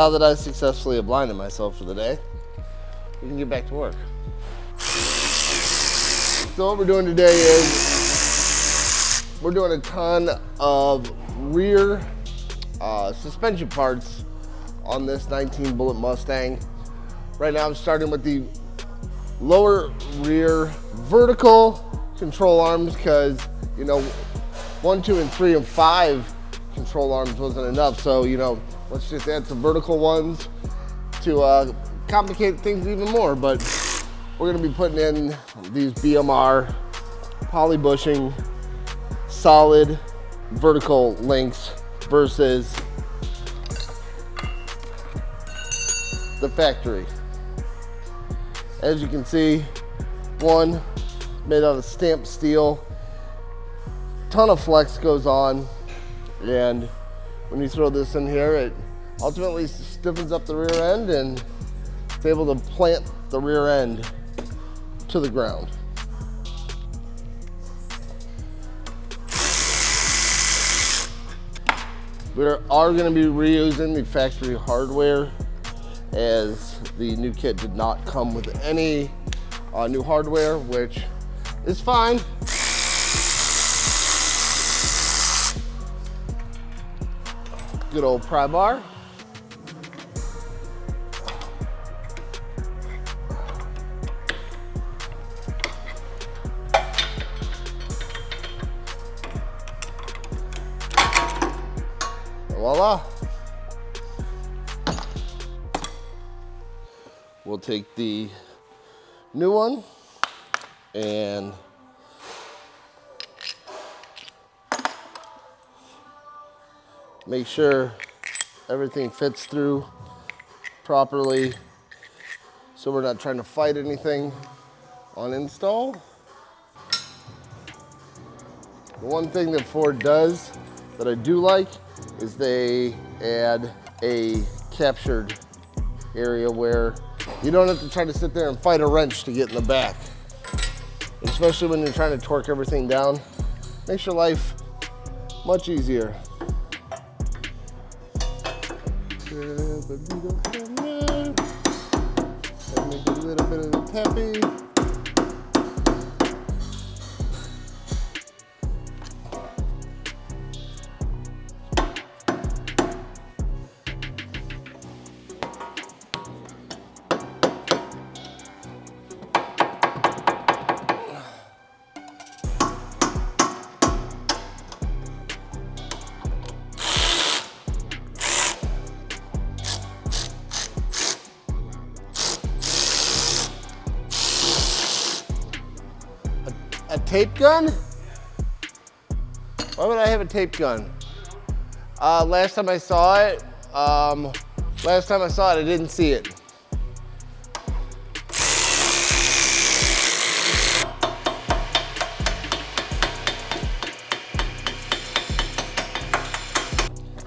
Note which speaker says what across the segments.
Speaker 1: Now that I successfully have blinded myself for the day, we can get back to work. So what we're doing today is we're doing a ton of rear suspension parts on this 19 Bullet Mustang. Right now I'm starting with the lower rear vertical control arms because, you know, 1, 2, and 3, and 5 control arms wasn't enough. So, you know, let's just add some vertical ones to complicate things even more. But we're gonna be putting in these BMR poly bushing solid vertical links versus the factory. As you can see, one made out of stamped steel, ton of flex goes on, and when you throw this in here, it ultimately stiffens up the rear end and it's able to plant the rear end to the ground. We are going to be reusing the factory hardware, as the new kit did not come with any new hardware, which is fine. Good old pry bar. Voila. We'll take the new one and make sure everything fits through properly so we're not trying to fight anything on install. The one thing that Ford does that I do like is they add a captured area where you don't have to try to sit there and fight a wrench to get in the back. Especially when you're trying to torque everything down. Makes your life much easier. Let me do a little bit of the tapping. A tape gun? Why would I have a tape gun? Last time I saw it, I didn't see it.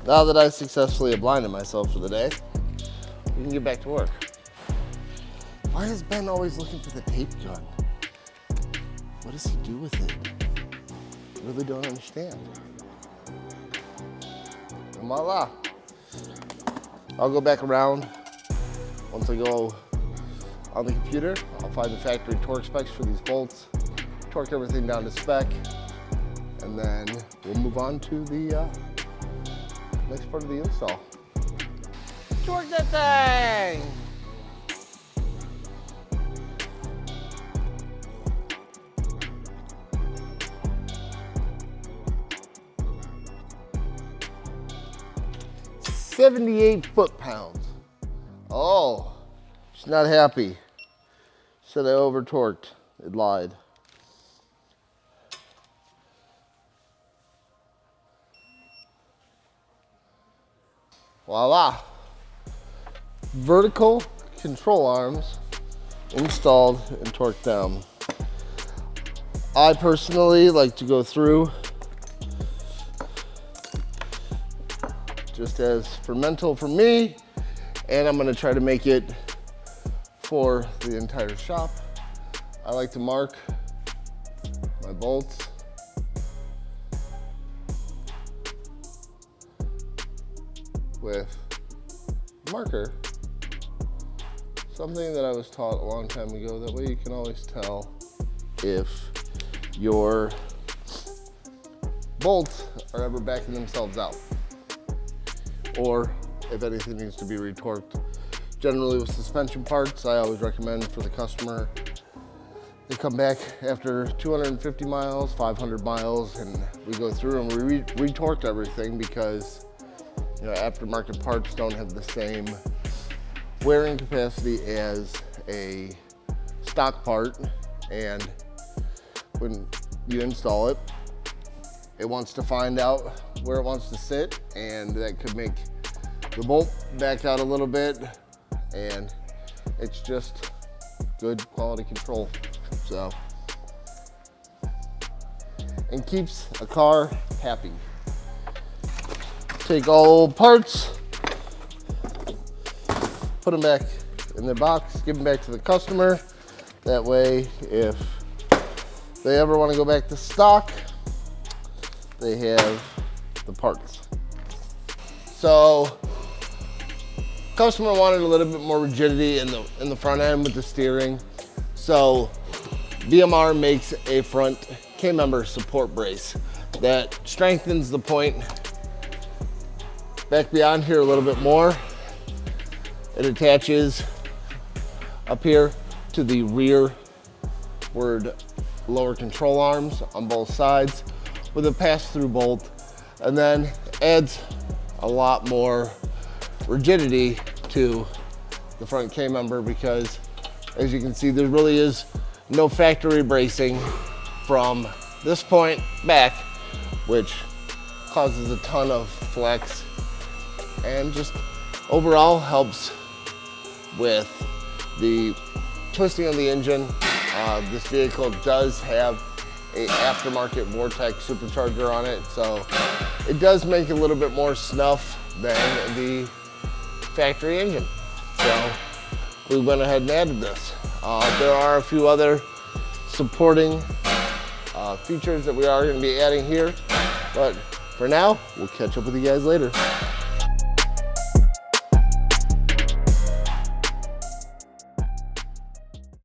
Speaker 1: Now that I successfully have blinded myself for the day, we can get back to work. Why is Ben always looking for the tape gun? What does he do with it? I really don't understand. And voila. I'll go back around. Once I go on the computer, I'll find the factory torque specs for these bolts, torque everything down to spec, and then we'll move on to the next part of the install. Torque that thing! $78 foot-pounds. Oh, she's not happy. Said I over-torqued. It lied. Voila. Vertical control arms installed and torqued down. I personally like to go through just as for mental for me, and I'm gonna try to make it for the entire shop. I like to mark my bolts. With marker, something that I was taught a long time ago. That way you can always tell if your bolts are ever backing themselves out, or if anything needs to be retorqued. Generally with suspension parts, I always recommend for the customer, they come back after 250 miles, 500 miles, and we go through and we retorqued everything, because you know, aftermarket parts don't have the same wearing capacity as a stock part, and when you install it, it wants to find out where it wants to sit, and that could make the bolt back out a little bit, and it's just good quality control. So, and keeps a car happy. Take all old parts, put them back in their box, give them back to the customer. That way, if they ever want to go back to stock, they have the parts. So, customer wanted a little bit more rigidity in the front end with the steering. So, BMR makes a front K-member support brace that strengthens the point back beyond here a little bit more. It attaches up here to the rearward lower control arms on both sides with a pass-through bolt, and then adds a lot more rigidity to the front K-member, because as you can see, there really is no factory bracing from this point back, which causes a ton of flex and just overall helps with the twisting of the engine. This vehicle does have a aftermarket Vortex supercharger on it, so it does make a little bit more snuff than the factory engine. So we went ahead and added this. There are a few other supporting features that we are going to be adding here, but for now, we'll catch up with you guys later.